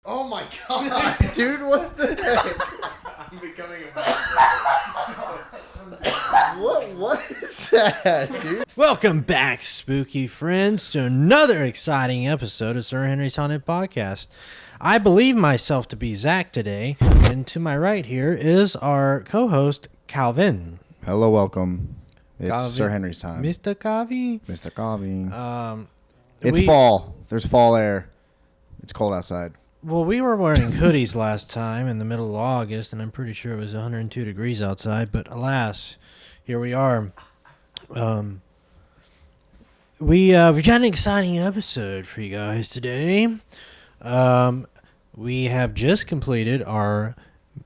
Oh my god, dude! What the heck? I'm becoming What is that, dude? Welcome back, spooky friends, to another exciting episode of Sir Henry's Haunted Podcast. I believe myself to be Zach today, and to my right here is our co-host, Calvin. Hello, welcome. It's Calvin. Sir Henry's time. Mr. Coffee. Mr. Coffee. It's we- fall. There's fall air. It's cold outside. Well, we were wearing hoodies last time in the middle of August, and I'm pretty sure it was 102 degrees outside, but alas, here we are. We've got an exciting episode for you guys today. We have just completed our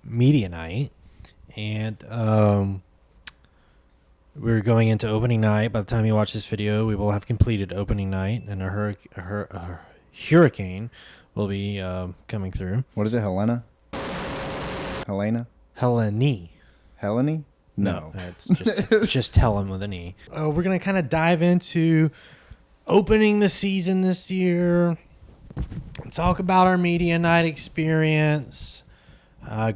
media night, and we're going into opening night. By the time you watch this video, we will have completed opening night, and a hurricane will be coming through. What is it, Helena? Helena? Helene. Helene? No. It's just Helen with an E. We're going to kind of dive into opening the season this year, talk about our media night experience,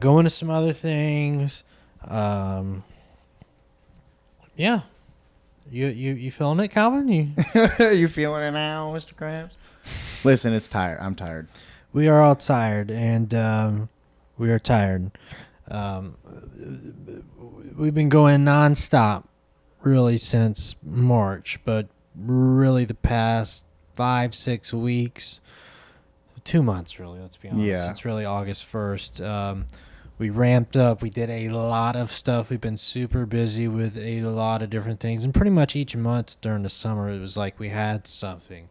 go into some other things. Yeah. You feeling it, Calvin? Are you feeling it now, Mr. Krabs? Listen, it's tired. I'm tired. We are all tired, and we are tired. We've been going nonstop, really, since March, but really the past 5-6 weeks, 2 months, really, let's be honest. Yeah. It's really August 1st. We ramped up. We did a lot of stuff. We've been super busy with a lot of different things, and pretty much each month during the summer, it was like we had something.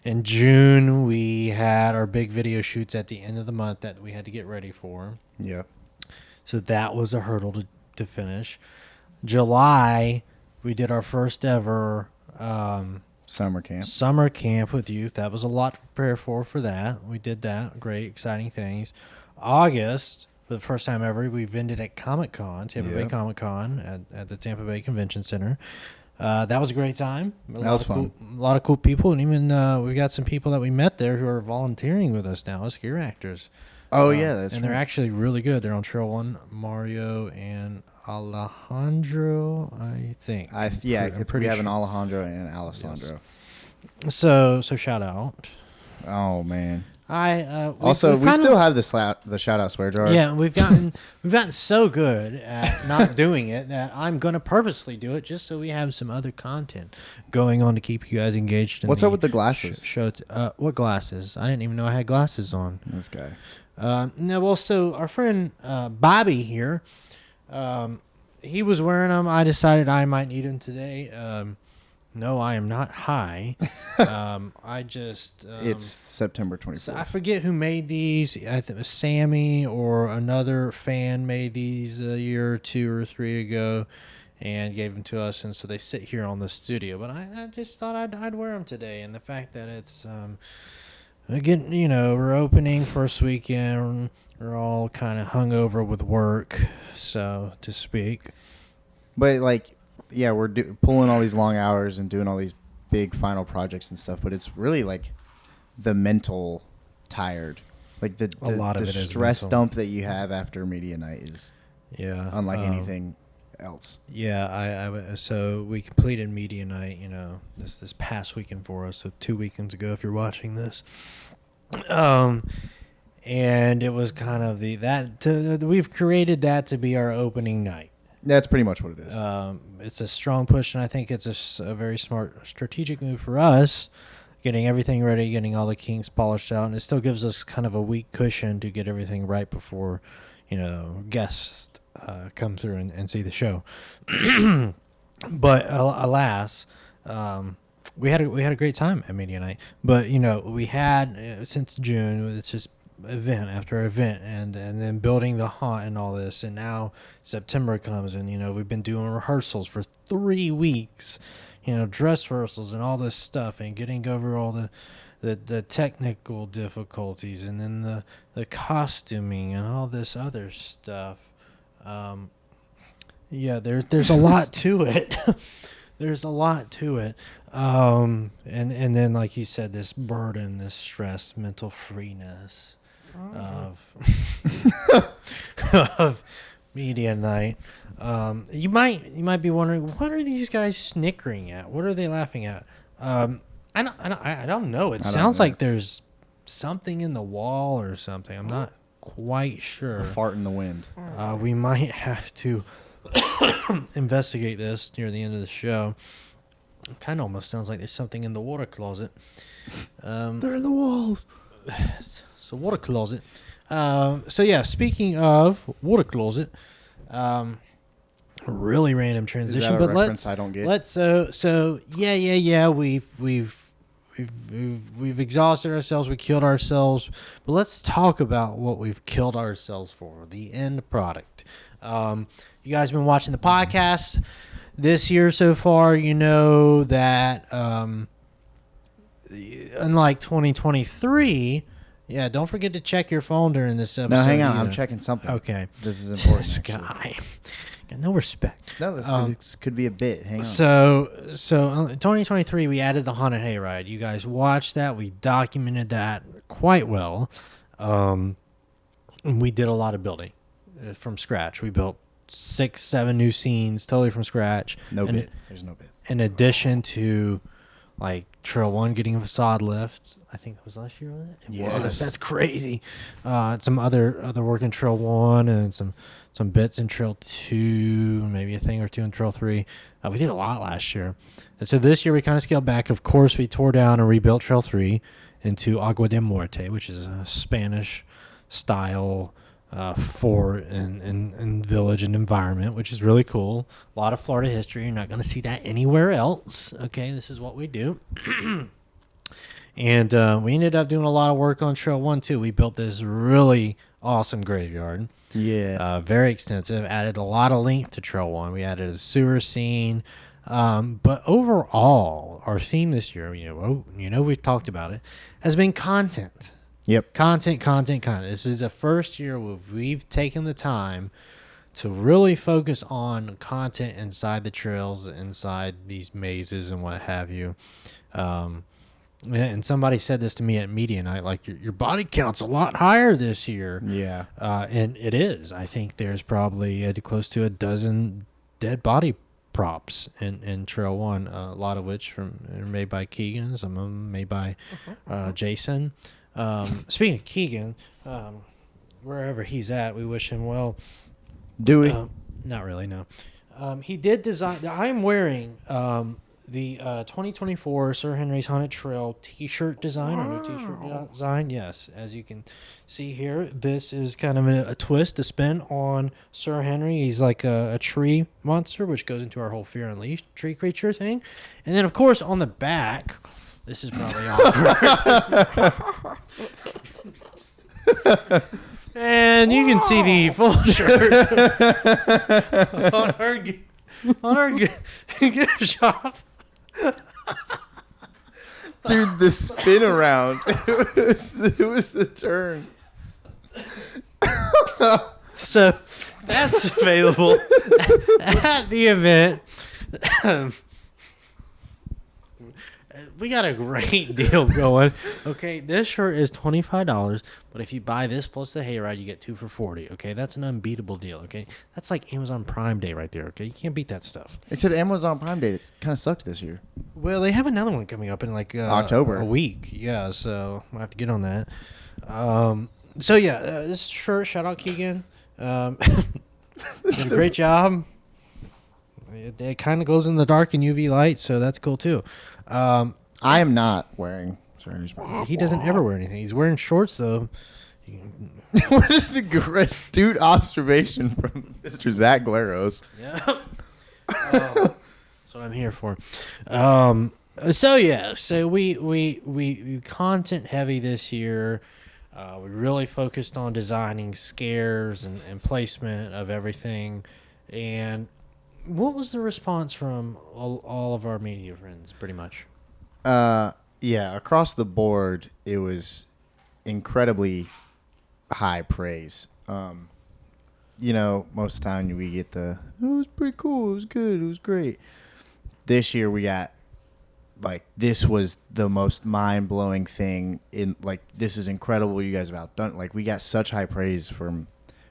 In June, we had our big video shoots at the end of the month that we had to get ready for. Yeah. So that was a hurdle to finish. July, we did our first ever Summer camp. summer camp with youth. That was a lot to prepare for that. We did that. Great, exciting things. August, for the first time ever, we vended at Comic-Con, Tampa Bay Comic-Con at the Tampa Bay Convention Center. That was a great time. That was fun. A lot of cool people, and even we got some people that we met there who are volunteering with us now as scare actors. Oh, yeah, that's and right. they're actually really good. They're on Trail 1, Mario and Alejandro, I think. We have an Alejandro and an Alessandro. Yes. So shout out. Oh, man. We still have the shout out swear jar. Yeah, we've gotten so good at not doing it that I'm gonna purposely do it just so we have some other content going on to keep you guys engaged. What's up with the glasses? What glasses? I didn't even know I had glasses on. This guy. No, well, so our friend Bobby here, he was wearing them. I decided I might need them today. No, I am not high. I just... it's September 24th. So I forget who made these. I think it was Sammy or another fan made these a year or 2 or 3 ago and gave them to us. And so they sit here on the studio. But I just thought I'd wear them today. And the fact that it's... Again, we're opening first weekend. We're all kind of hungover with work, so to speak. But, yeah, we're pulling all these long hours and doing all these big final projects and stuff, but it's really the mental tired. The lot of it is stress mental. dump that you have after media night is unlike anything else. Yeah, so we completed media night, this past weekend for us, so 2 weekends ago if you're watching this. And it was kind of we've created that to be our opening night. That's pretty much what it is. It's a strong push, and I think it's a very smart strategic move for us, getting everything ready, getting all the kinks polished out, and it still gives us kind of a week cushion to get everything right before, guests come through and see the show. But alas, we had a great time at media night. But we had since June, it's just event after event, and then building the haunt and all this, and now September comes, and we've been doing rehearsals for 3 weeks, dress rehearsals and all this stuff, and getting over all the technical difficulties, and then the costuming and all this other stuff. There's a lot to it. There's a lot to it. And then, like you said, this burden, this stress, mental freeness. of media night. You might be wondering, what are these guys snickering at? What are they laughing at? I don't know. It sounds like there's something in the wall or something. I'm not quite sure. A fart in the wind. We might have to investigate this near the end of the show. It kind of almost sounds like there's something in the water closet. They're in the walls. So water closet. So yeah, speaking of water closet, really random transition. Is that a but reference I don't get? Yeah. We've exhausted ourselves. We killed ourselves. But let's talk about what we've killed ourselves for. The end product. You guys been watching the podcast this year so far. You know that unlike 2023. Yeah, don't forget to check your phone during this episode. No, hang on. either. I'm checking something. Okay. This is important. This actually. guy. Got no respect. No, this could be a bit. Hang on. So 2023, we added the haunted hayride. You guys watched that. We documented that quite well. And we did a lot of building from scratch. We built 6-7 new scenes totally from scratch. No bit. There's no bit. In addition to like Trail 1 getting a facade lift. I think it was last year, wasn't it? Yes. That's crazy. Some other work in Trail 1 and some bits in Trail 2, maybe a thing or two in Trail 3. We did a lot last year. And so this year we kind of scaled back. Of course, we tore down and rebuilt Trail 3 into Agua de Muerte, which is a Spanish-style fort and village and environment, which is really cool. A lot of Florida history. You're not going to see that anywhere else. Okay, this is what we do. And we ended up doing a lot of work on Trail 1, too. We built this really awesome graveyard. Yeah. Very extensive. Added a lot of length to Trail 1. We added a sewer scene. But overall, our theme this year, we've talked about it, has been content. Yep. Content. This is the first year where we've taken the time to really focus on content inside the trails, inside these mazes and what have you. And somebody said this to me at media night, like your body count's a lot higher this year. Yeah. And it is. I think there's probably close to a dozen dead body props in Trail 1, a lot of which are made by Keegan, some of them made by Jason. Speaking of Keegan, wherever he's at, we wish him well. Do we? Not really, no. He did design. I'm wearing the 2024 Sir Henry's Haunted Trail T-shirt design, or new T-shirt design. Yes, as you can see here, this is kind of a twist, a spin on Sir Henry. He's like a tree monster, which goes into our whole Fear Unleashed tree creature thing. And then, of course, on the back, this is probably awkward. And you can see the full shirt on our gift shop. Dude, the spin around. It was the turn. So that's available at the event. We got a great deal going. Okay, this shirt is $25, but if you buy this plus the hayride, you get 2 for $40. Okay, that's an unbeatable deal. Okay, that's like Amazon Prime Day right there. Okay, you can't beat that stuff. Except Amazon Prime Day kind of sucked this year. Well, they have another one coming up in like October, a week. Yeah, so I have to get on that. So yeah, this shirt, shout out Keegan. Did a great job. It kind of glows in the dark in UV light, so that's cool too. I am not wearing Sir Henry's. He doesn't ever wear anything. He's wearing shorts though. What is the astute observation from Mr. Zach Glaros? Yeah. That's what I'm here for. So we content heavy this year. We really focused on designing scares and placement of everything. And what was the response from all of our media friends, pretty much? Yeah, across the board, it was incredibly high praise. Most of the time we get it was pretty cool, it was good, it was great. This year we got, this was the most mind-blowing thing this is incredible, you guys have outdone. We got such high praise from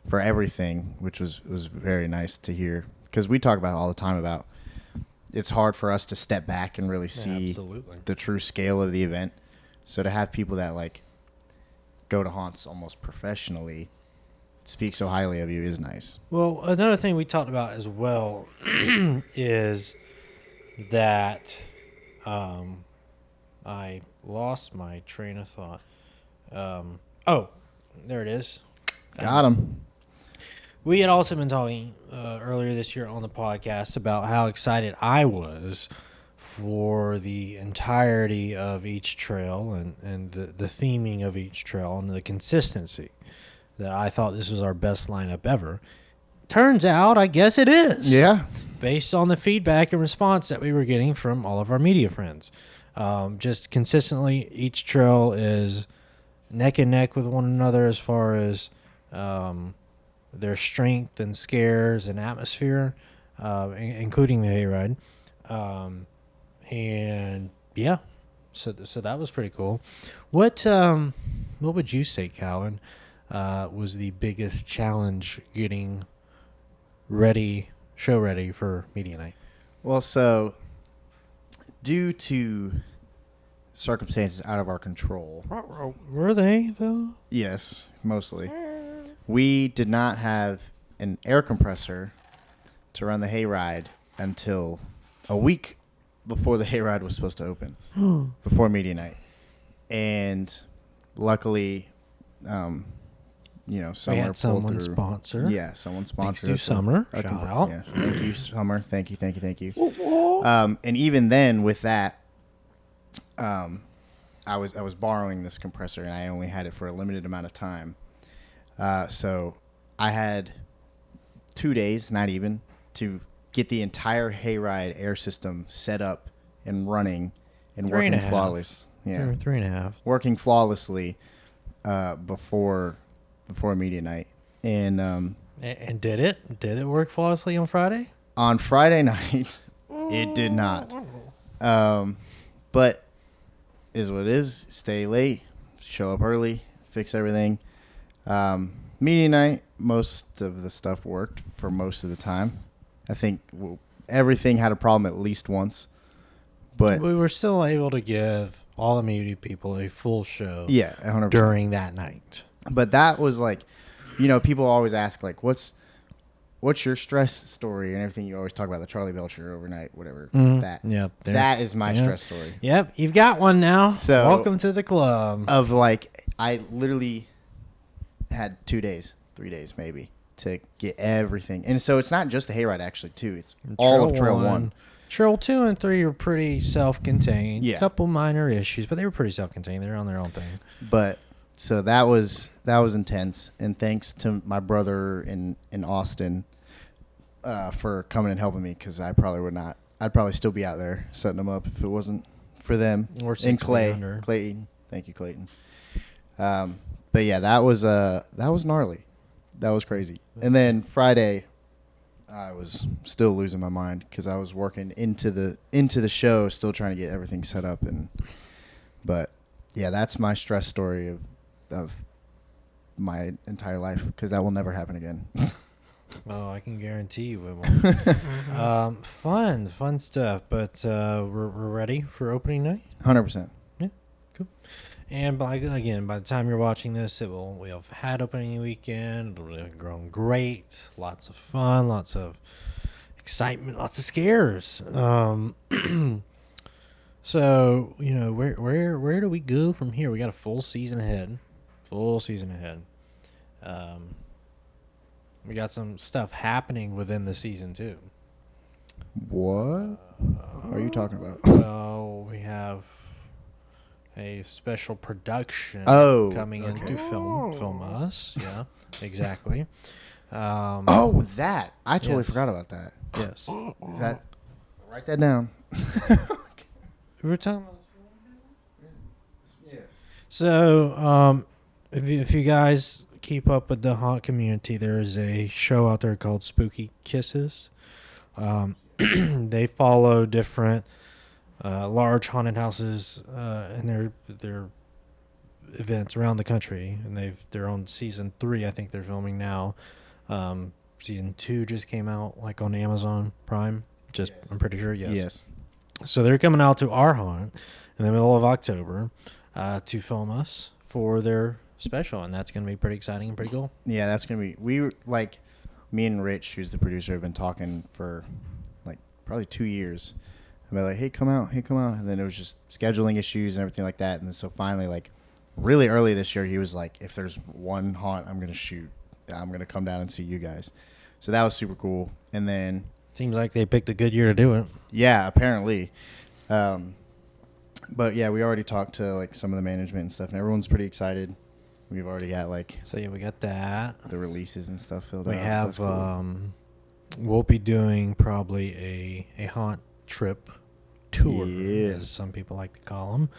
for everything, which was very nice to hear, because we talk about it all the time about it's hard for us to step back and really see Absolutely. the true scale of the event. So to have people that like go to haunts almost professionally speak so highly of you is nice. Well, another thing we talked about as well is that I lost my train of thought. Oh, there it is. Got him. We had also been talking earlier this year on the podcast about how excited I was for the entirety of each trail and the theming of each trail and the consistency. That I thought this was our best lineup ever. Turns out, I guess it is. Yeah. Based on the feedback and response that we were getting from all of our media friends. Just consistently, each trail is neck and neck with one another as far as their strength and scares and atmosphere, including the hayride. And yeah, so that was pretty cool. What would you say, Calvin, was the biggest challenge getting show ready for media night? Well, so due to circumstances out of our control, Were they though? yes, mostly, we did not have an air compressor to run the hayride until a week before the hayride was supposed to open, before media night. And luckily, Summer We had pulled someone through. sponsor. Yeah, someone Thanks sponsored to us. Summer. Shout out. Yeah, thank you, Summer. Thank you. And even then, with that, I was borrowing this compressor, and I only had it for a limited amount of time. So I had 2 days, not even, to get the entire hayride air system set up and running and Three and working a half. flawless. Yeah, 3.5. working flawlessly before media night. And And did it? Did it work flawlessly on Friday? on Friday night, it did not. But is what it is. Stay late, show up early, fix everything. Media night, most of the stuff worked for most of the time. I think everything had a problem at least once. But We were still able to give all the media people a full show yeah, 100%. during that night. But that was like, people always ask like, what's your stress story and everything. You always talk about the Charlie Belcher overnight, whatever. That Yep. that is my stress story. Yep. You've got one now. So- welcome to the club. Of like, I literally had 2 days, 3 days maybe to get everything. And so it's not just the hayride actually too. It's all of Trail 1. Trail 2 and 3 were pretty self-contained. Yeah. Couple minor issues, but they were pretty self-contained. They're on their own thing. But so that was intense. And thanks to my brother in Austin for coming and helping me, because I probably would not. I'd probably still be out there setting them up if it wasn't for them. Or And under. Clayton. Thank you, Clayton. But yeah, that was gnarly. That was crazy. And then Friday, I was still losing my mind because I was working into the show, still trying to get everything set up. But yeah, that's my stress story of my entire life, because that will never happen again. Oh, I can guarantee you it won't. Fun stuff. But we're ready for opening night. 100%. Cool. And by the time you're watching this, we have had opening weekend. It'll have grown great. Lots of fun. Lots of excitement. Lots of scares. So where do we go from here? We got a full season ahead. We got some stuff happening within the season too. What are you talking about? Well, we have a special production coming in to film us. Yeah, exactly. That. I totally Yes. forgot about that. Yes. Write that down. We were talking about. Yes. So, if you guys keep up with the haunt community, there is a show out there called Spooky Kisses. They follow different large haunted houses and their events around the country, and they're on season 3. I think they're filming now. Season 2 just came out, like on Amazon Prime. Just Yes. I'm pretty sure. Yes. Yes. So they're coming out to our haunt in the middle of October to film us for their special, and that's going to be pretty exciting and pretty cool. Yeah, that's gonna be. Me and Rich, who's the producer, have been talking for like probably 2 years. And they're like, hey, come out, and then it was just scheduling issues and everything like that. And then so finally, like really early this year, he was like, if there's one haunt I'm gonna shoot, I'm gonna come down and see you guys. So that was super cool. And then Seems like they picked a good year to do it. yeah, apparently. But yeah, we already talked to like some of the management and stuff, and everyone's pretty excited. We've already got like So yeah, we got that. the releases and stuff filled We out. have so that's cool. we'll be doing probably a haunt trip tour, Yeah. as some people like to call them.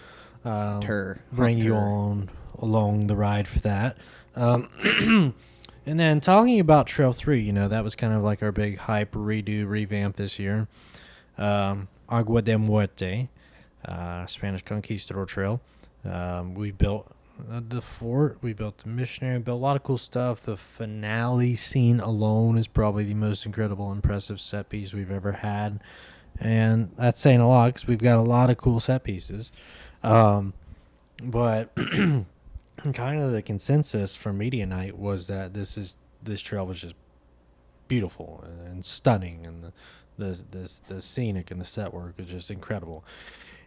Haunt Bring you tour. on along the ride for that. And then talking about Trail 3, you know, that was kind of like our big hype redo revamp this year. Agua de Muerte, Spanish Conquistador Trail. We built the fort, we built the missionary, built a lot of cool stuff. The finale scene alone is probably the most incredible, impressive set piece we've ever had. And that's saying a lot because we've got a lot of cool set pieces. But kind of the consensus from media night was that this trail was just beautiful and stunning, and the scenic and the set work is just incredible.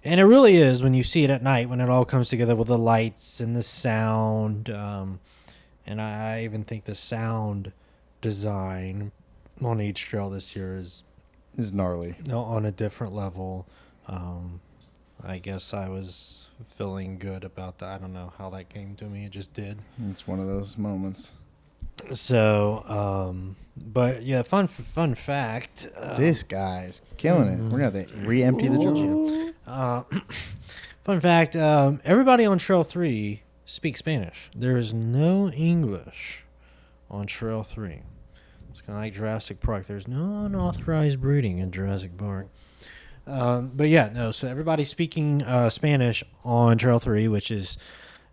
And it really is when you see it at night, when it all comes together with the lights and the sound. And I even think the sound design on each trail this year is gnarly. on a different level. I guess I was feeling good about that. I don't know how that came to me. It just did. It's one of those moments. So, but yeah, fun fact. This guy's killing it. We're gonna have to re-empty the jar. Fun fact. Everybody on Trail 3 speaks Spanish. There is no English on Trail 3. It's kind of like Jurassic Park. There's no unauthorized breeding in Jurassic Park. But yeah, no. So everybody's speaking Spanish on Trail 3, which is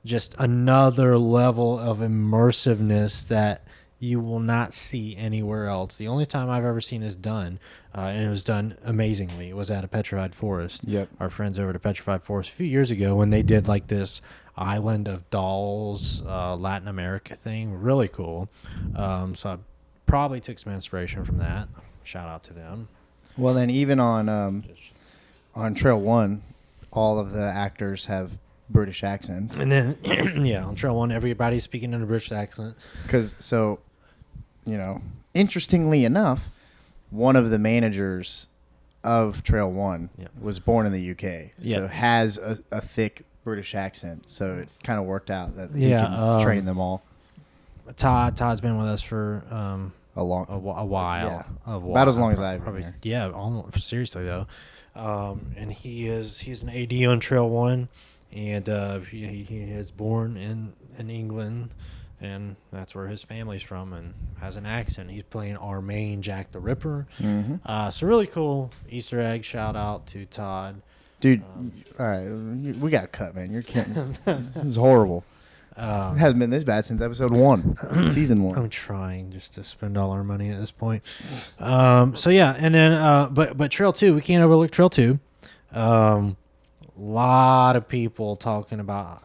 just another level of immersiveness that you will not see anywhere else. The only time I've ever seen this done, and it was done amazingly, it was at a Petrified Forest. Yep. Our friends over at Petrified Forest a few years ago when they did like this Island of Dolls Latin America thing. Really cool. So I probably took some inspiration from that. Shout out to them. Well, then even on Trail 1, all of the actors have British accents. And then, yeah, on Trail 1, everybody's speaking in a British accent. Because, so, you know, interestingly enough, one of the managers of Trail 1 Yep. was born in the UK. So Yes. has a thick British accent. So it kind of worked out that he Yeah, can train them all Todd's been with us for a long a while. Yeah. A while. About as long as I've been Probably, here. yeah, almost, seriously though. And he's an AD on Trail 1, and he is born in England, and that's where his family's from, and has an accent. He's playing our main Jack the Ripper. Mm-hmm. So really cool Easter egg. Shout out to Todd. Dude, all right, we got cut, man. You're kidding. This is horrible. It hasn't been this bad since episode 1, season 1. I'm trying just to spend all our money at this point. So yeah, and then but Trail 2, we can't overlook Trail 2. Lot of people talking about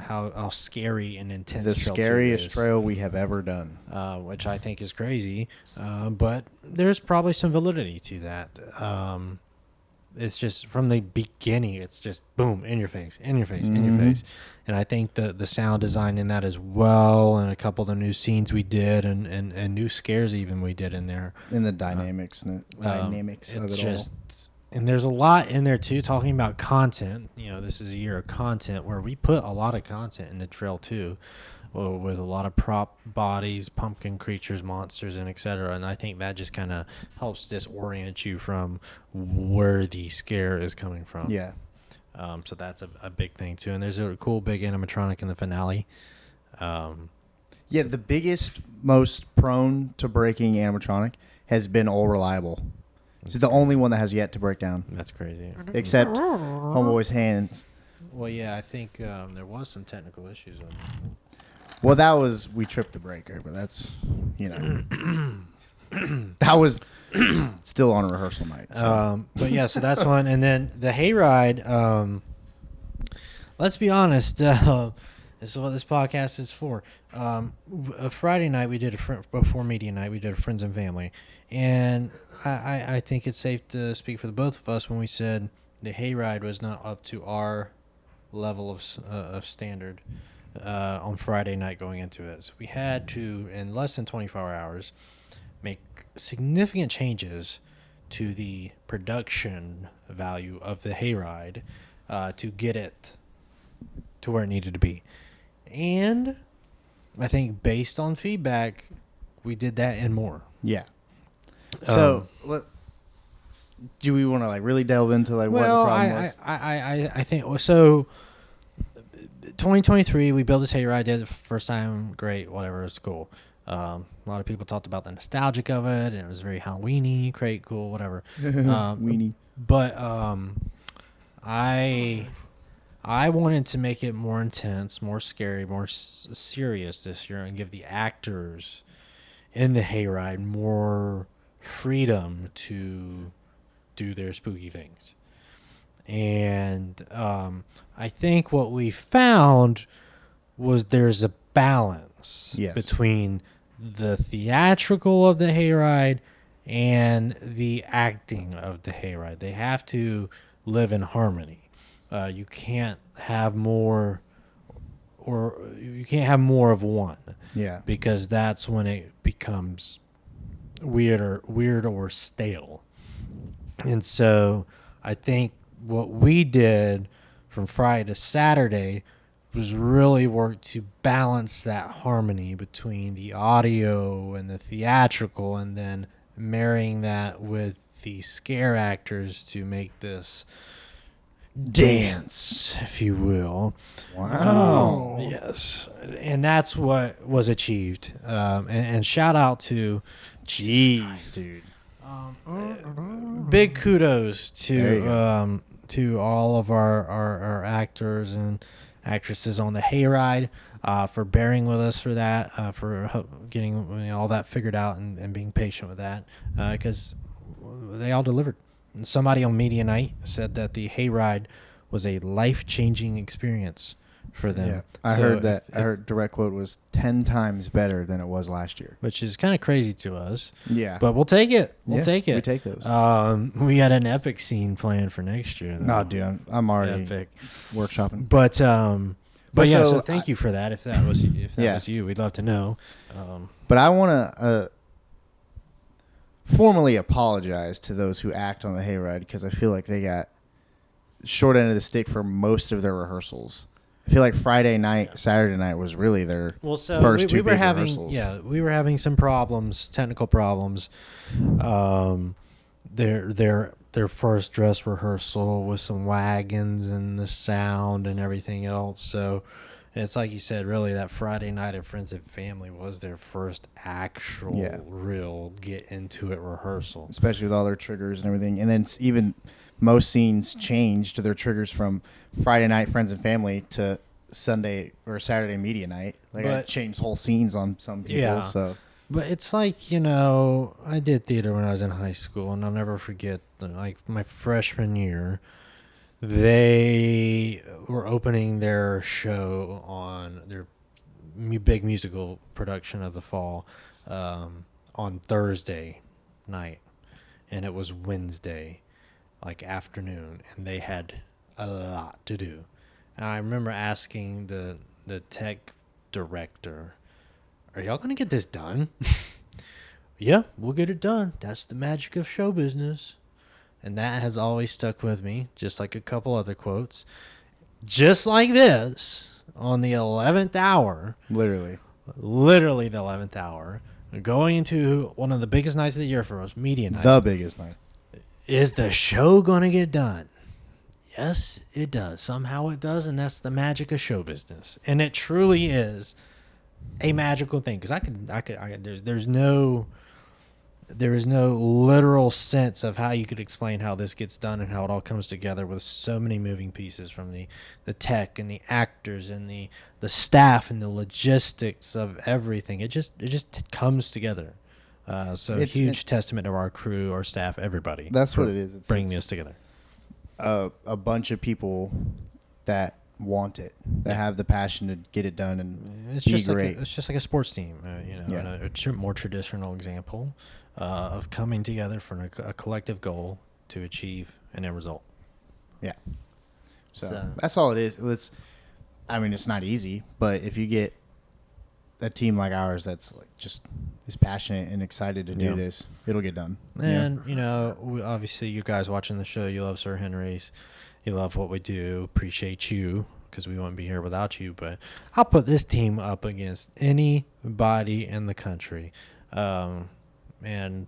how scary and intense The Trail 2 scariest is, trail we have ever done. which I think is crazy. But there's probably some validity to that. It's just from the beginning, it's just boom, in your face, in your face, in your face. And I think the sound design in that as well, and a couple of the new scenes we did, and new scares even we did in there. In the dynamics of It's it just, all. and there's a lot in there too, talking about content. You know, this is a year of content where we put a lot of content into Trail 2. With a lot of prop bodies, pumpkin creatures, monsters, and etc. And I think that just kind of helps disorient you from where the scare is coming from. Yeah. So that's a big thing too. And there's a cool big animatronic in the finale. Yeah, the biggest, most prone to breaking animatronic has been All Reliable. It's the only one that has yet to break down, That's crazy. except Homeboy's hands. Well, yeah, I think there was some technical issues on it. Well, that was we tripped the breaker, but that's that was still on a rehearsal night. So. But yeah, so that's one, and then the hayride. Let's be honest. This is what this podcast is for. A Friday night we did before media night. We did a friends and family, and I think it's safe to speak for the both of us when we said the hayride was not up to our level of standard on Friday night going into it. So we had to, in less than 24 hours, make significant changes to the production value of the hayride to get it to where it needed to be. And I think based on feedback, we did that and more. Yeah. So, do we want to like really delve into like what the problem was? I think so. 2023, we built this hayride. Did it for the first time. Great, whatever. It's cool. A lot of people talked about the nostalgic of it, and it was very Halloweeny. Great, cool, whatever. Weenie. But I wanted to make it more intense, more scary, more serious this year, and give the actors in the hayride more freedom to do their spooky things. And I think what we found was there's a balance between the theatrical of the hayride and the acting of the hayride. They have to live in harmony. You can't have more, or you can't have more of one. Yeah. Because that's when it becomes weird or stale. And so I think what we did from Friday to Saturday was really work to balance that harmony between the audio and the theatrical, and then marrying that with the scare actors to make this dance, if you will. Wow. Yes. And that's what was achieved. And shout out to, jeez, dude. Big kudos to all of our actors and actresses on the hayride for bearing with us for that, for getting all that figured out and being patient with that, because they all delivered. And somebody on media night said that the hayride was a life-changing experience for them. Yeah, I heard that. I heard direct quote was 10 times better than it was last year, which is kind of crazy to us. Yeah, but we'll take it. We'll take it. We take those. We had an epic scene planned for next year. No, dude, I'm already epic workshopping. But yeah. So thank you for that. If that was you, we'd love to know. But I want to formally apologize to those who act on the hayride, because I feel like they got short end of the stick for most of their rehearsals. I feel like Friday night, Saturday night was really their first two big rehearsals. Yeah, we were having some problems, technical problems. Their first dress rehearsal with some wagons and the sound and everything else. So it's like you said, really that Friday night at Friends and Family was their first actual real get into it rehearsal. Especially with all their triggers and everything. And then even most scenes changed their triggers from Friday night Friends and Family to Sunday or Saturday media night. Like I changed whole scenes on some people. Yeah. So. But it's like, I did theater when I was in high school, and I'll never forget, like, my freshman year, they were opening their show on their big musical production of the fall on Thursday night, and it was Wednesday, like, afternoon, and they had a lot to do. And I remember asking the tech director, "Are y'all going to get this done?" "Yeah, we'll get it done. That's the magic of show business." And that has always stuck with me, just like a couple other quotes. Just like this, on the 11th hour. Literally the 11th hour. Going into one of the biggest nights of the year for us, media night. The biggest night. Is the show going to get done? Yes, it does. Somehow it does, and that's the magic of show business. And it truly is a magical thing, because I could there's no there is no literal sense of how you could explain how this gets done and how it all comes together with so many moving pieces from the tech and the actors and the staff and the logistics of everything. It just comes together. So It's huge testament to our crew, our staff, everybody. That's what it is. It's bringing this together. A bunch of people that want it, that have the passion to get it done and It's be just great. it's just like a sports team, Yeah. and a more traditional example of coming together for a collective goal to achieve an end result. Yeah. So that's all it is. It's not easy, but if you get a team like ours that's like just is passionate and excited to do this, it'll get done. And obviously, you guys watching the show, you love Sir Henry's, you love what we do. Appreciate you because we wouldn't be here without you. But I'll put this team up against anybody in the country, and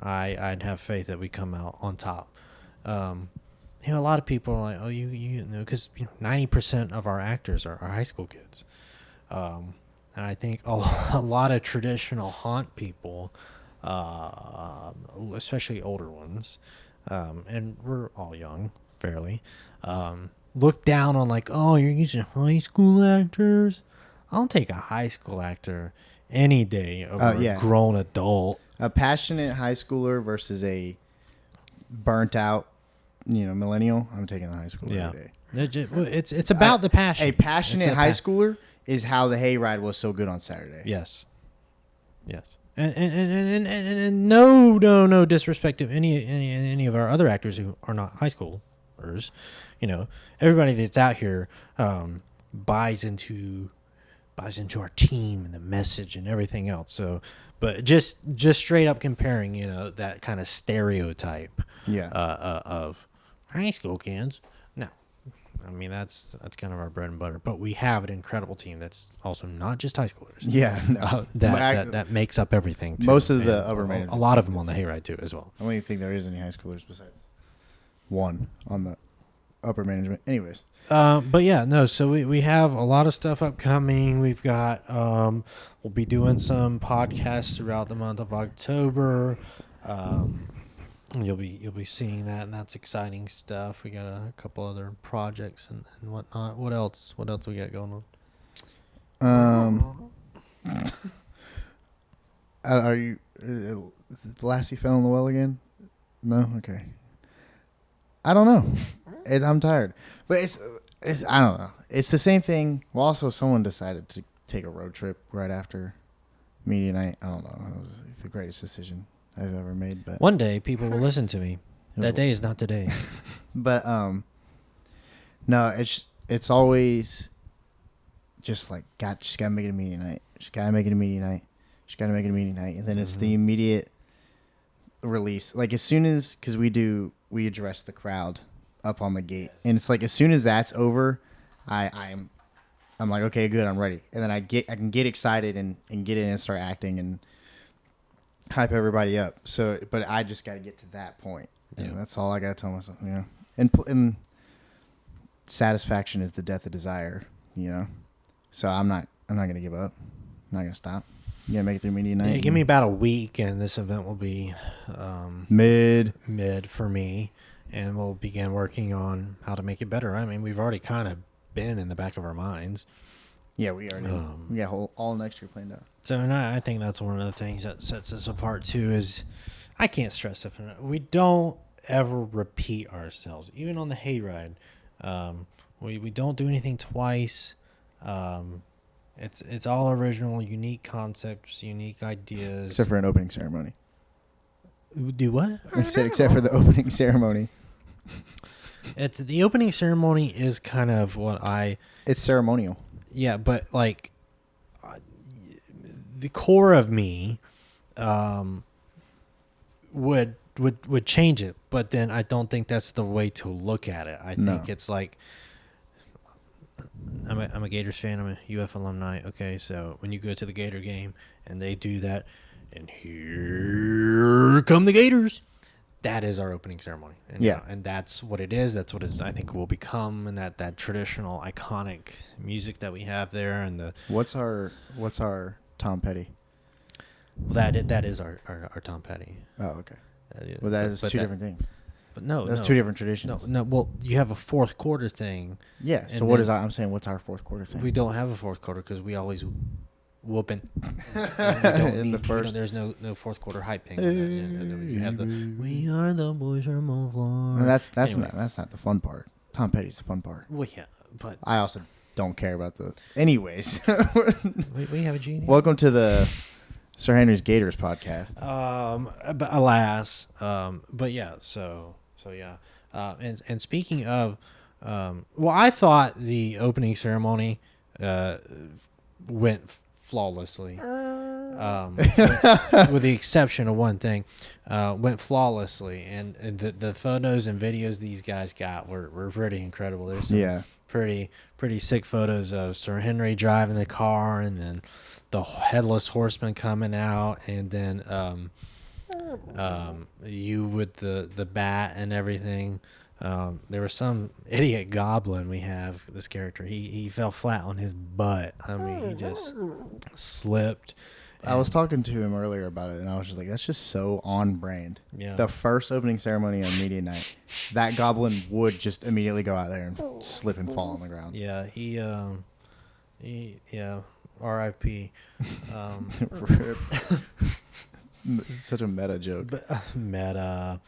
I'd have faith that we come out on top. A lot of people are like, oh, you know, because 90% of our actors are high school kids. And I think a lot of traditional haunt people, especially older ones, and we're all young, fairly, look down on like, oh, you're using high school actors? I'll take a high school actor any day over a grown adult. A passionate high schooler versus a burnt out, millennial. I'm taking the high schooler every day. It's about the passion. A passionate high schooler is how the hayride was so good on Saturday. Yes. And no disrespect to any of our other actors who are not high schoolers. Everybody that's out here buys into our team and the message and everything else. So, but just straight up comparing, that kind of stereotype of high school kids. No. I mean, that's kind of our bread and butter. But we have an incredible team that's also not just high schoolers. Yeah. No. That makes up everything, too. Most of the upper management. A lot of them on the hayride, too, as well. I don't even think there is any high schoolers besides one on the upper management. Anyways. But yeah, no, so we have a lot of stuff upcoming. We've got, we'll be doing some podcasts throughout the month of October. You'll be seeing that, and that's exciting stuff. We got a couple other projects and whatnot. What else we got going on? Are you the lassie fell in the well again? No, okay. I don't know. I'm tired, but it's I don't know. It's the same thing. Well, also someone decided to take a road trip right after media night. I don't know. It was the greatest decision I've ever made. But one day people will listen to me. That day is not today. But no, it's always just like just gotta make it a media night. Just gotta make it a media night. Just gotta make it a media night, and then it's the immediate release. Like as soon as because we address the crowd up on the gate, and it's like as soon as that's over, I'm like, okay, good, I'm ready, and then I can get excited and get in and start acting and hype everybody up. So, but I just got to get to that point. Yeah, that's all I got to tell myself. Yeah, and satisfaction is the death of desire. So I'm not gonna give up. I'm not gonna stop. You gotta make it through media night. Yeah, give me about a week, and this event will be mid for me. And we'll begin working on how to make it better. I mean, we've already kind of been in the back of our minds. Yeah, we already we got all next year planned out. So and I think that's one of the things that sets us apart, too, is I can't stress it enough. We don't ever repeat ourselves. Even on the hayride, we don't do anything twice. It's all original, unique concepts, unique ideas. Except for an opening ceremony. Do what? Except for the opening ceremony. It's the opening ceremony is kind of what It's ceremonial. Yeah, but like the core of me would change it, but then I don't think that's the way to look at it. I think it's like I'm a Gators fan. I'm a UF alumni. Okay, so when you go to the Gator game and they do that, and here come the Gators. That is our opening ceremony. And, and that's what it is. That's what I think will become, and that traditional, iconic music that we have there. And what's our Tom Petty? Well, that is our Tom Petty. Oh, okay. Yeah, Well, that is but two different things. But no, That's no, two different traditions. no. Well, you have a fourth quarter thing. Yeah. So and what is then I'm saying? What's our fourth quarter thing? We don't have a fourth quarter because we always whooping. In the first. There's no fourth quarter hype thing. You have the "We are the boys from the floor." No, that's Anyway. that's not the fun part. Tom Petty's the fun part. Well, yeah, but I also don't care about the. Anyways, we have a genie. welcome to the Sir Henry's Gators podcast. But alas, but yeah, so yeah, and speaking of, well, I thought the opening ceremony, went flawlessly. With the exception of one thing, went flawlessly, and the photos and videos these guys got were pretty incredible. There's some pretty sick photos of Sir Henry driving the car, and then the headless horseman coming out, and then you with the bat and everything. There was some idiot goblin we have this character. He fell flat on his butt. I mean, he just slipped. I was talking to him earlier about it, and I was just like, that's just so on brand. Yeah. The first opening ceremony on media night, that goblin would just immediately go out there and slip and fall on the ground. Yeah, he R.I.P. It's such a meta joke. Meta.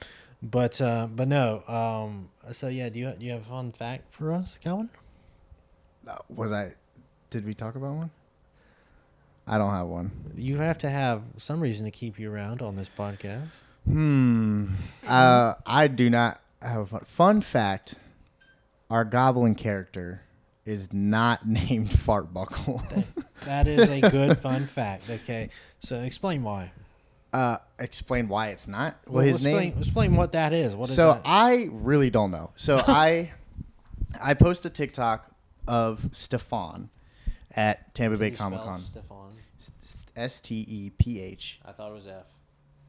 But no. So yeah, do you have a fun fact for us, Calvin? Did we talk about one? I don't have one. You have to have some reason to keep you around on this podcast. I do not have a fun fact. Our goblin character is not named Fartbuckle. That is a good fun fact. Okay, so explain why. Explain why it's not. Well, his name. Explain what that is. What is So that? I really don't know. So I post a TikTok of Stefan at Tampa Bay Comic Con. Stefan. Steph. I thought it was F.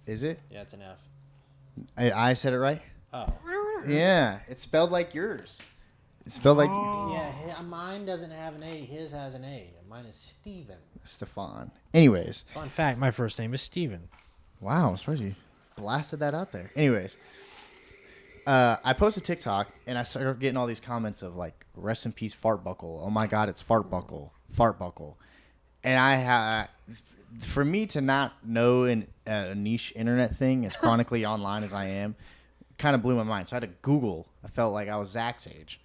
Is it? Yeah, it's an F. I said it right? Oh. Yeah, it's spelled like yours. It's spelled like Yeah, mine doesn't have an A. His has an A. Mine is Steven. Stefan. Anyways. Fun fact, my first name is Steven. Wow, I'm surprised you blasted that out there. Anyways, I posted TikTok, and I started getting all these comments of, like, rest in peace, Fartbuckle. Oh, my God, it's Fartbuckle. Fartbuckle. And for me to not know a niche internet thing as chronically online as I am, kind of blew my mind. So I had to Google. I felt like I was Zach's age.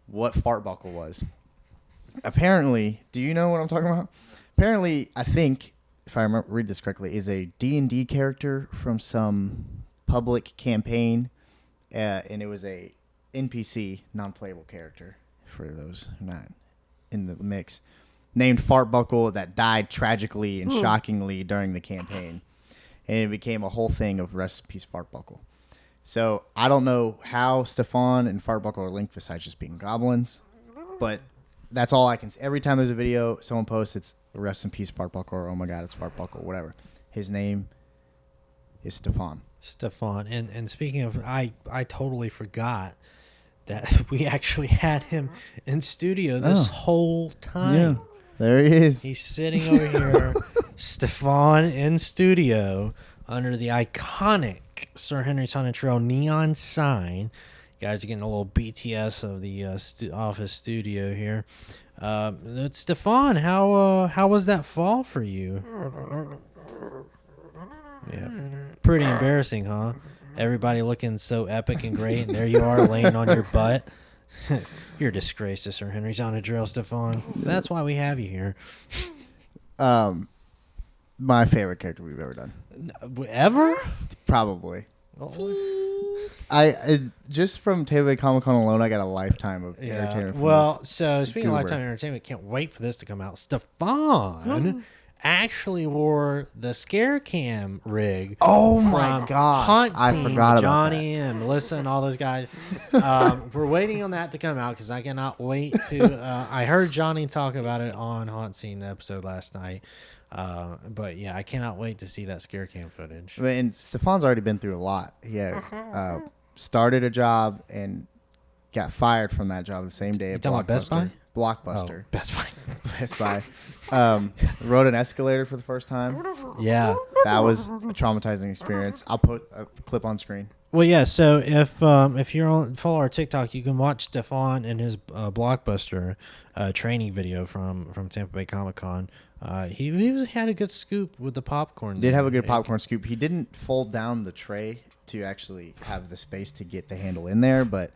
What Fartbuckle was. Apparently, do you know what I'm talking about? Apparently, I think, if I read this correctly, is a D&D character from some public campaign, and it was a NPC, non-playable character, for those who are not in the mix, named Fartbuckle that died tragically and shockingly during the campaign. And it became a whole thing of rest in peace, Fartbuckle. So I don't know how Stefan and Fartbuckle are linked besides just being goblins, but that's all I can say. Every time there's a video, someone posts, it's rest in peace, Fartbuckle, or oh my God, it's Fartbuckle, whatever. His name is Stefan. Stefan. And speaking of, I totally forgot that we actually had him in studio this whole time. Yeah, there he is. He's sitting over here, Stefan in studio under the iconic Sir Henry Trail neon sign. You guys are getting a little BTS of the office studio here. Stefan, how was that fall for you? Yeah, pretty embarrassing, huh? Everybody looking so epic and great, and there you are laying on your butt. You're a disgrace to Sir Henry's on a drill, Stefan. That's why we have you here. My favorite character we've ever done. Ever? Probably. Oh. I just from Tampa Bay Comic Con alone, I got a lifetime of entertainment. From well, this so speaking of goober. lifetime entertainment, can't wait for this to come out. Stefan actually wore the scare cam rig. Oh my from gosh, Hunt I Scene, forgot about Johnny and Melissa and all those guys. We're waiting on that to come out because I cannot wait to. I heard Johnny talk about it on Haunt Scene, the episode last night. But yeah, I cannot wait to see that scare cam footage. And Stefan's already been through a lot. He started a job and got fired from that job the same day. You at talking about Best Buy? Blockbuster. Blockbuster. Oh, Best Buy. Best Buy. Rode an escalator for the first time. Yeah. That was a traumatizing experience. I'll put a clip on screen. Well, yeah. So if you're on follow our TikTok, you can watch Stefan in his Blockbuster training video from Tampa Bay Comic Con. He had a good scoop with the popcorn. Did have a good popcorn scoop. He didn't fold down the tray to actually have the space to get the handle in there, but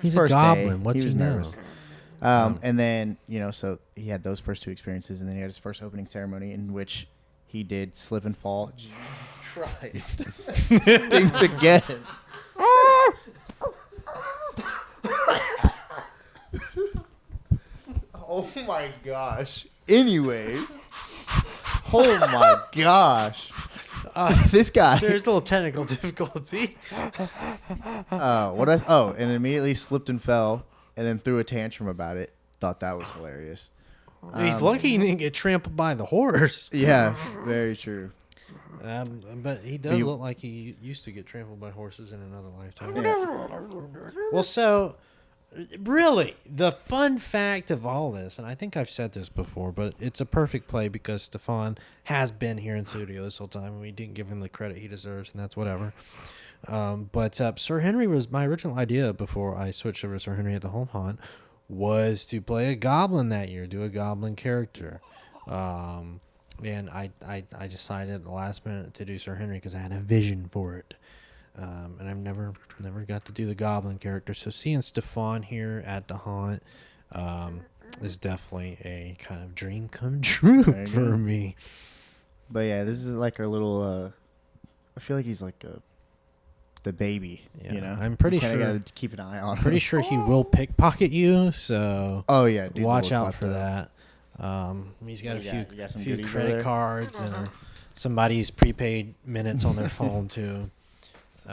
He's first a goblin. day, What's he know? nervous. And then, so he had those first two experiences, and then he had his first opening ceremony in which he did slip and fall. Jesus Christ. Stinks again. Oh my gosh. Anyways. Oh my gosh. This guy. There's a little technical difficulty. And immediately slipped and fell and then threw a tantrum about it. Thought that was hilarious. He's lucky he didn't get trampled by the horse. Yeah, very true. But he does look like he used to get trampled by horses in another lifetime. Yeah. Well, so really, the fun fact of all this, and I think I've said this before, but it's a perfect play because Stefan has been here in studio this whole time, and we didn't give him the credit he deserves, and that's whatever. But Sir Henry was my original idea before I switched over to Sir Henry at the Home Haunt, was to play a goblin that year, do a goblin character. And I decided at the last minute to do Sir Henry because I had a vision for it. And I've never got to do the goblin character. So seeing Stefan here at the haunt is definitely a kind of dream come true for me. But yeah, this is like our little. I feel like he's like the baby. Yeah, you know, I'm pretty you kinda sure. gotta keep an eye on him. Pretty sure he will pickpocket you. So Oh yeah, dude's a watch little out for klepto. that. He's got You got some few goodies over credit there? cards and somebody's prepaid minutes on their phone too.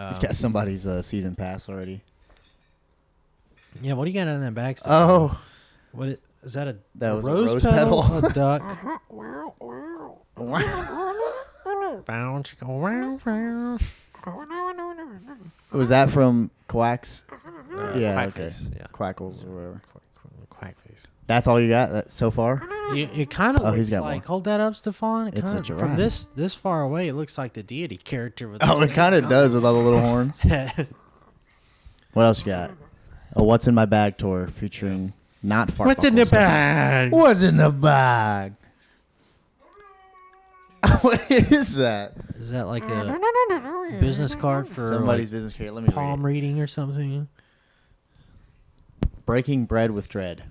He's got somebody's season pass already. Yeah, what do you got in that bag? Stefan? Oh, What is that? That A was a rose rose petal? petal. A duck? Bow, chicka, wow, wow. was that from Quacks? Yeah, Quack okay. face, yeah. Quackles or whatever. Quack face. That's all you got so far? It kind of Oh, he's looks got like, one. hold that up, Stefan. It's a From giraffe. this far away, it looks like the deity character. With Oh, it kind of does with all the little horns. What else you got? A What's in My Bag tour featuring not Fart What's in the Buckle stuff. bag? What's in the bag? What is that? Is that like a business card for Somebody's like business card. Let me palm read reading or something? it. Breaking Bread with Dread.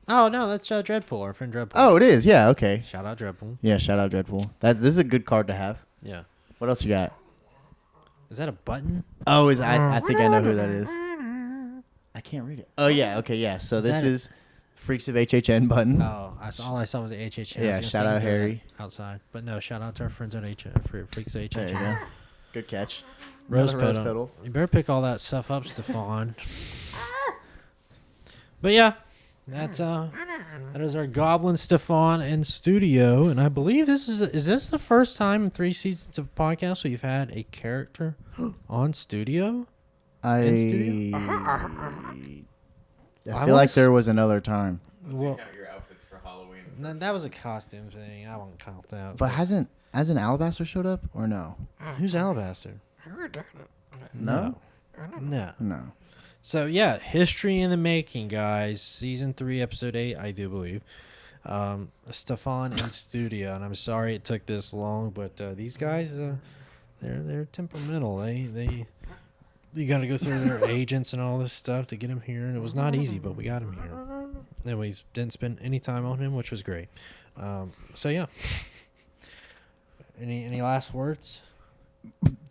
Oh no, that's Dreadpool, our friend Dreadpool. Oh, it is. Yeah, okay. Shout out Dreadpool. Yeah, shout out Dreadpool. This is a good card to have. Yeah. What else you got? Is that a button? Oh, I think I know who that is. I can't read it. Oh yeah, okay, yeah. So this that it? is Freaks of HHN button. Oh, all I saw was the HHN. Yeah, shout out Harry. Outside. But no, shout out to our friends at Freaks of There you HHN. go. Good catch. Rose Another petal. You better pick all that stuff up, Stefan. But yeah, that is our Goblin Stefan in studio, and I believe this is this the first time in 3 seasons of podcast we've had a character on studio? I feel like there was another time. Well, Count your outfits for Halloween. that was a costume thing. I won't count that. But hasn't Alabaster showed up or no? Who's Alabaster? No. No. No. So yeah, history in the making, guys. Season 3, episode 8, I do believe. Stefan in studio, and I'm sorry it took this long, but these guys, they're temperamental. You got to go through their agents and all this stuff to get him here, and it was not easy, but we got him here. And we didn't spend any time on him, which was great. So yeah. Any last words?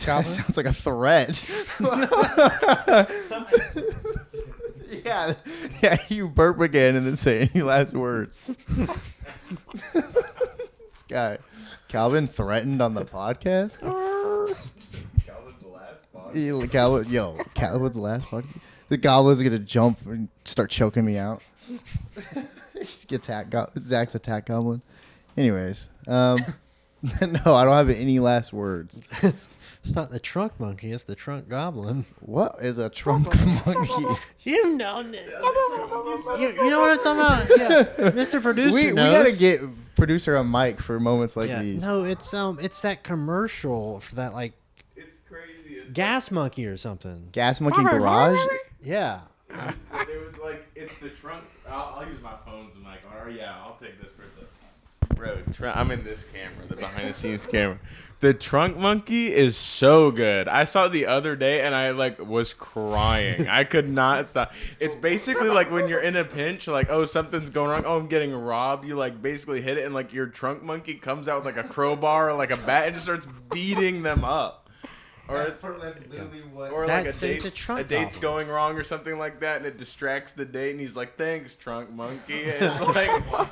That sounds like a threat. yeah, you burp again and then say any last words. This guy, Calvin, threatened on the podcast. Calvin's the last boss. Calvin's last podcast. The goblin's gonna jump and start choking me out. Zach's attack goblin. Anyways, No, I don't have any last words. It's not the trunk monkey. It's the trunk goblin. What is a trunk monkey? You know, you know what I'm talking about? Yeah, Mr. Producer We knows. gotta get producer on mic for moments like Yeah, these. no, it's that commercial for that like It's crazy. It's gas monkey or something. Gas Monkey Garage. Yeah. It was like, it's the trunk. I'll use my phone's mic. Or yeah, I'll take this for the. Bro, I'm in this camera, the behind the scenes camera. The trunk monkey is so good. I saw it the other day and I like was crying. I could not stop. It's basically like when you're in a pinch, like, oh, something's going wrong. Oh, I'm getting robbed. You like basically hit it and like your trunk monkey comes out with like a crowbar or like a bat and just starts beating them up. Or That's literally what. Or like That's- a it's a date's, trunk date's goblin. going wrong or something like that, and it distracts the date, and he's like, "Thanks, trunk monkey." And it's like,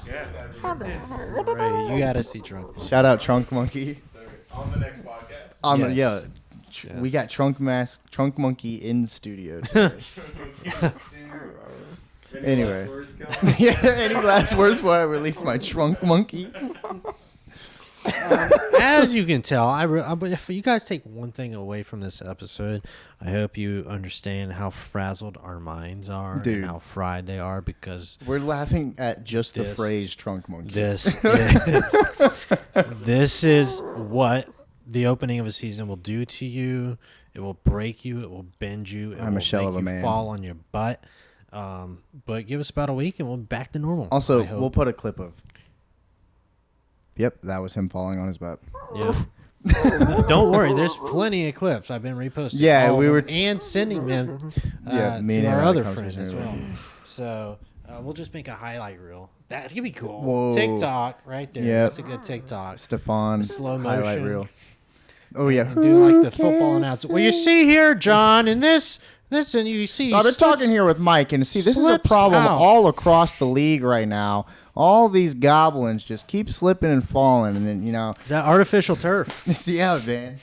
yeah. Right, you gotta see trunk. Shout out Trunk Monkey. Sorry. On the next podcast. On Yes. the, yeah, we got Trunk Monkey in the studio today. Anyway. Yeah, any last words before I release my Trunk Monkey? As you can tell, if you guys take one thing away from this episode, I hope you understand how frazzled our minds are Dude. and how fried they are because We're laughing at just the This- phrase Trunk Monkey. this is what the opening of a season will do to you. It will break you. It will bend you. It I'm a will shell make of a you man. fall on your butt. But give us about a week and we'll be back to normal. Also, I hope. we'll put a clip of. Yep, that was him falling on his butt. Yeah. Don't worry, there's plenty of clips. I've been reposting. Yeah, all of we them were- and sending them Yeah, me to and our Aaron had a other friend conversation as earlier. well. So we'll just make a highlight reel. That could be cool. Whoa. TikTok right there. Yep. That's a good TikTok. Stefan Slow highlight motion. reel. Oh yeah, Do like the football announcer. Well, you see here, John, in this, and you see. So I've been slips- talking here with Mike, and see, this is a slips problem out. all across the league right now. All these goblins just keep slipping and falling, and then Is that artificial turf? yeah, man.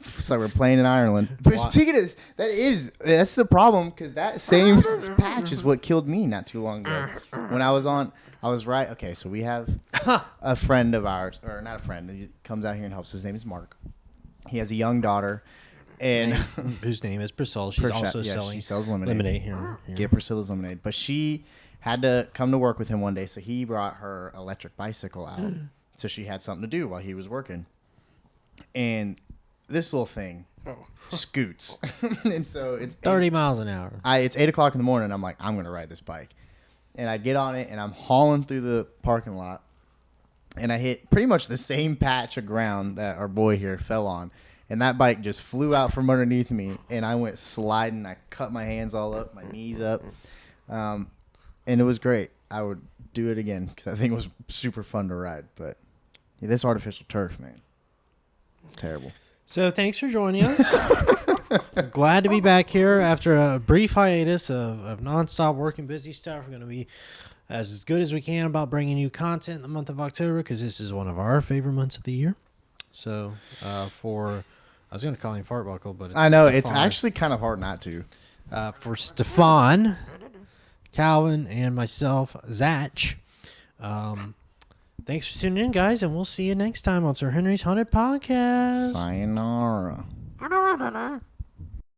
It's like we're playing in Ireland. But speaking of that's the problem because that same patch is what killed me not too long ago. When I was right. Okay, so we have a friend of ours, or not a friend. He comes out here and helps. His name is Mark. He has a young daughter, and Whose name is Priscilla. She's also yeah, selling she sells lemonade. here. Get Priscilla's lemonade. But she had to come to work with him one day, so he brought her electric bicycle out. So she had something to do while he was working. And this little thing scoots. And so it's 30 miles an hour. it's 8 o'clock in the morning. I'm like, I'm going to ride this bike. And I get on it, and I'm hauling through the parking lot. And I hit pretty much the same patch of ground that our boy here fell on. And that bike just flew out from underneath me, and I went sliding. I cut my hands all up, my knees up. And it was great. I would do it again because I think it was super fun to ride. But yeah, this artificial turf, man, it's terrible. So thanks for joining us. Glad to be back here after a brief hiatus of nonstop working busy stuff. We're going to be as good as we can about bringing you content in the month of October because this is one of our favorite months of the year. So I was going to call him Fart Buckle, but it's I know it's Stefan. actually kind of hard not to. For Stefan, Calvin, and myself, Zach. Thanks for tuning in, guys, and we'll see you next time on Sir Henry's Haunted Podcast. Sayonara.